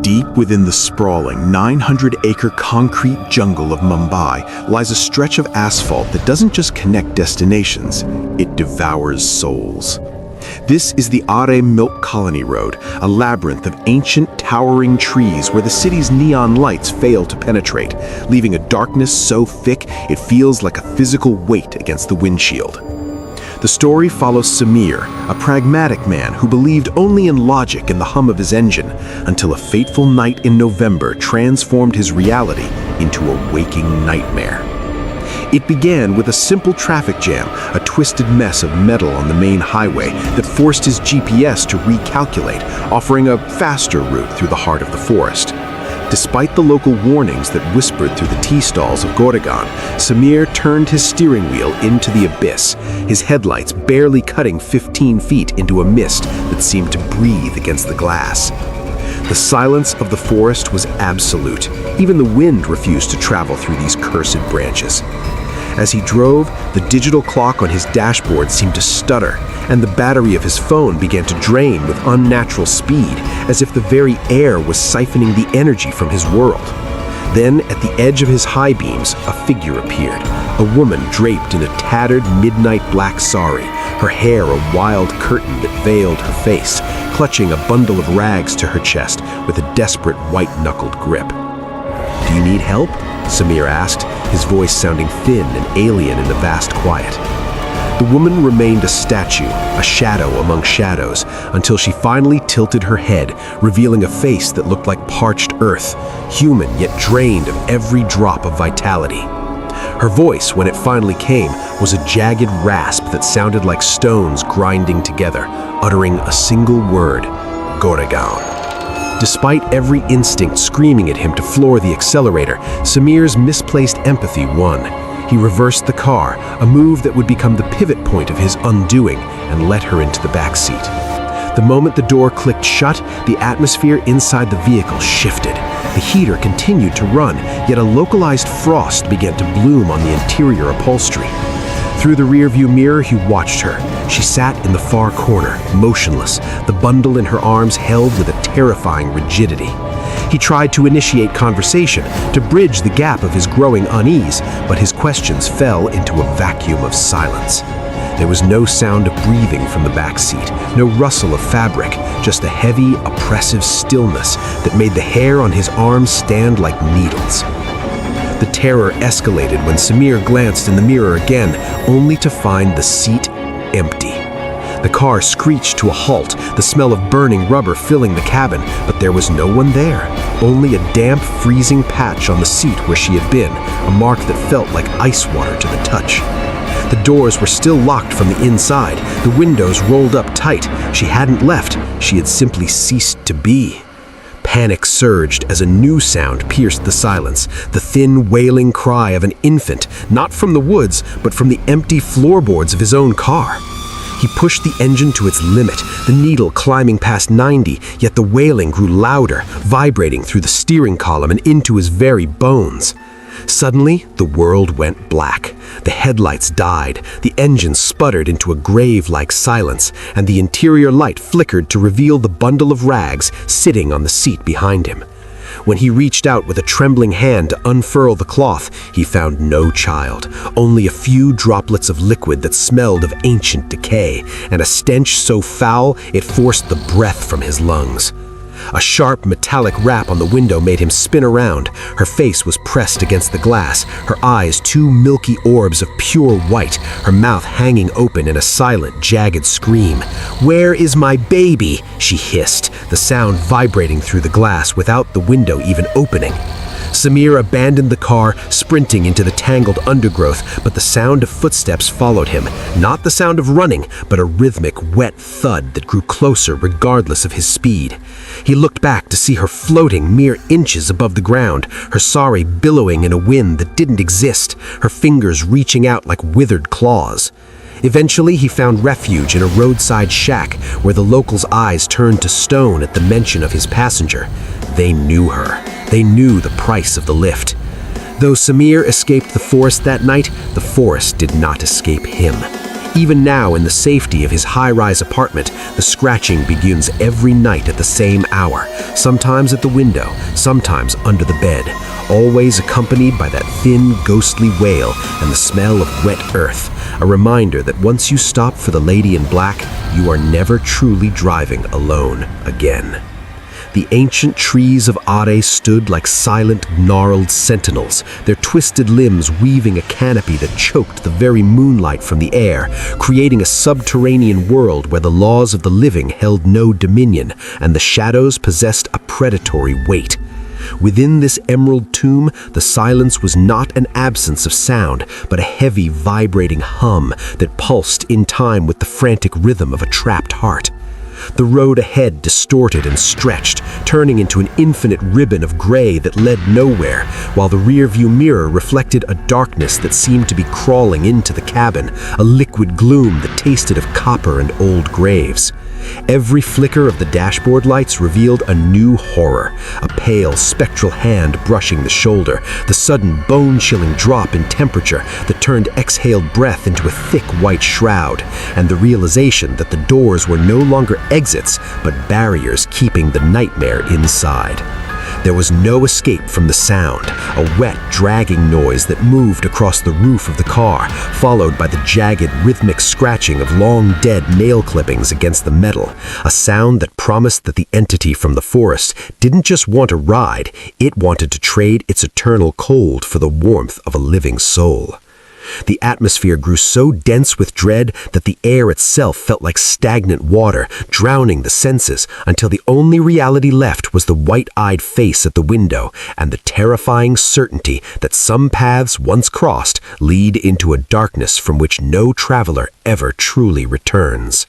Deep within the sprawling 900-acre concrete jungle of Mumbai lies a stretch of asphalt that doesn't just connect destinations, it devours souls. This is the Aarey Milk Colony Road, a labyrinth of ancient, towering trees where the city's neon lights fail to penetrate, leaving a darkness so thick it feels like a physical weight against the windshield. The story follows Samir, a pragmatic man who believed only in logic and the hum of his engine, until a fateful night in November transformed his reality into a waking nightmare. It began with a simple traffic jam, a twisted mess of metal on the main highway that forced his GPS to recalculate, offering a faster route through the heart of the forest. Despite the local warnings that whispered through the tea stalls of Goregaon, Samir turned his steering wheel into the abyss, his headlights barely cutting 15 feet into a mist that seemed to breathe against the glass. The silence of the forest was absolute. Even the wind refused to travel through these cursed branches. As he drove, the digital clock on his dashboard seemed to stutter, and the battery of his phone began to drain with unnatural speed, as if the very air was siphoning the energy from his world. Then, at the edge of his high beams, a figure appeared, a woman draped in a tattered midnight black saree, her hair a wild curtain that veiled her face, clutching a bundle of rags to her chest with a desperate white-knuckled grip. "Do you need help?" Samir asked, his voice sounding thin and alien in the vast quiet. The woman remained a statue, a shadow among shadows, until she finally tilted her head, revealing a face that looked like parched earth, human yet drained of every drop of vitality. Her voice, when it finally came, was a jagged rasp that sounded like stones grinding together, uttering a single word: Goregaon. Despite every instinct screaming at him to floor the accelerator, Samir's misplaced empathy won. He reversed the car, a move that would become the pivot point of his undoing, and let her into the back seat. The moment the door clicked shut, the atmosphere inside the vehicle shifted. The heater continued to run, yet a localized frost began to bloom on the interior upholstery. Through the rearview mirror, he watched her. She sat in the far corner, motionless, the bundle in her arms held with a terrifying rigidity. He tried to initiate conversation, to bridge the gap of his growing unease, but his questions fell into a vacuum of silence. There was no sound of breathing from the back seat, no rustle of fabric, just a heavy, oppressive stillness that made the hair on his arms stand like needles. The terror escalated when Samir glanced in the mirror again, only to find the seat empty. The car screeched to a halt, the smell of burning rubber filling the cabin, but there was no one there. Only a damp, freezing patch on the seat where she had been, a mark that felt like ice water to the touch. The doors were still locked from the inside, the windows rolled up tight. She hadn't left, she had simply ceased to be. Panic surged as a new sound pierced the silence, the thin, wailing cry of an infant, not from the woods, but from the empty floorboards of his own car. He pushed the engine to its limit, the needle climbing past 90, yet the wailing grew louder, vibrating through the steering column and into his very bones. Suddenly, the world went black. The headlights died, the engine sputtered into a grave-like silence, and the interior light flickered to reveal the bundle of rags sitting on the seat behind him. When he reached out with a trembling hand to unfurl the cloth, he found no child, only a few droplets of liquid that smelled of ancient decay, and a stench so foul it forced the breath from his lungs. A sharp metallic rap on the window made him spin around. Her face was pressed against the glass, her eyes two milky orbs of pure white, her mouth hanging open in a silent, jagged scream. "Where is my baby?" she hissed, the sound vibrating through the glass without the window even opening. Samir abandoned the car, sprinting into the tangled undergrowth, but the sound of footsteps followed him, not the sound of running, but a rhythmic, wet thud that grew closer regardless of his speed. He looked back to see her floating mere inches above the ground, her saree billowing in a wind that didn't exist, her fingers reaching out like withered claws. Eventually, he found refuge in a roadside shack where the locals' eyes turned to stone at the mention of his passenger. They knew her. They knew the price of the lift. Though Samir escaped the forest that night, the forest did not escape him. Even now, in the safety of his high-rise apartment, the scratching begins every night at the same hour, sometimes at the window, sometimes under the bed, always accompanied by that thin, ghostly wail and the smell of wet earth, a reminder that once you stop for the lady in black, you are never truly driving alone again. The ancient trees of Aarey stood like silent, gnarled sentinels, their twisted limbs weaving a canopy that choked the very moonlight from the air, creating a subterranean world where the laws of the living held no dominion and the shadows possessed a predatory weight. Within this emerald tomb, the silence was not an absence of sound, but a heavy, vibrating hum that pulsed in time with the frantic rhythm of a trapped heart. The road ahead distorted and stretched, turning into an infinite ribbon of gray that led nowhere, while the rearview mirror reflected a darkness that seemed to be crawling into the cabin, a liquid gloom that tasted of copper and old graves. Every flicker of the dashboard lights revealed a new horror, a pale, spectral hand brushing the shoulder, the sudden bone-chilling drop in temperature that turned exhaled breath into a thick white shroud, and the realization that the doors were no longer exits but barriers keeping the nightmare inside. There was no escape from the sound, a wet, dragging noise that moved across the roof of the car, followed by the jagged, rhythmic scratching of long-dead nail clippings against the metal, a sound that promised that the entity from the forest didn't just want a ride, it wanted to trade its eternal cold for the warmth of a living soul. The atmosphere grew so dense with dread that the air itself felt like stagnant water, drowning the senses, until the only reality left was the white-eyed face at the window and the terrifying certainty that some paths once crossed lead into a darkness from which no traveler ever truly returns.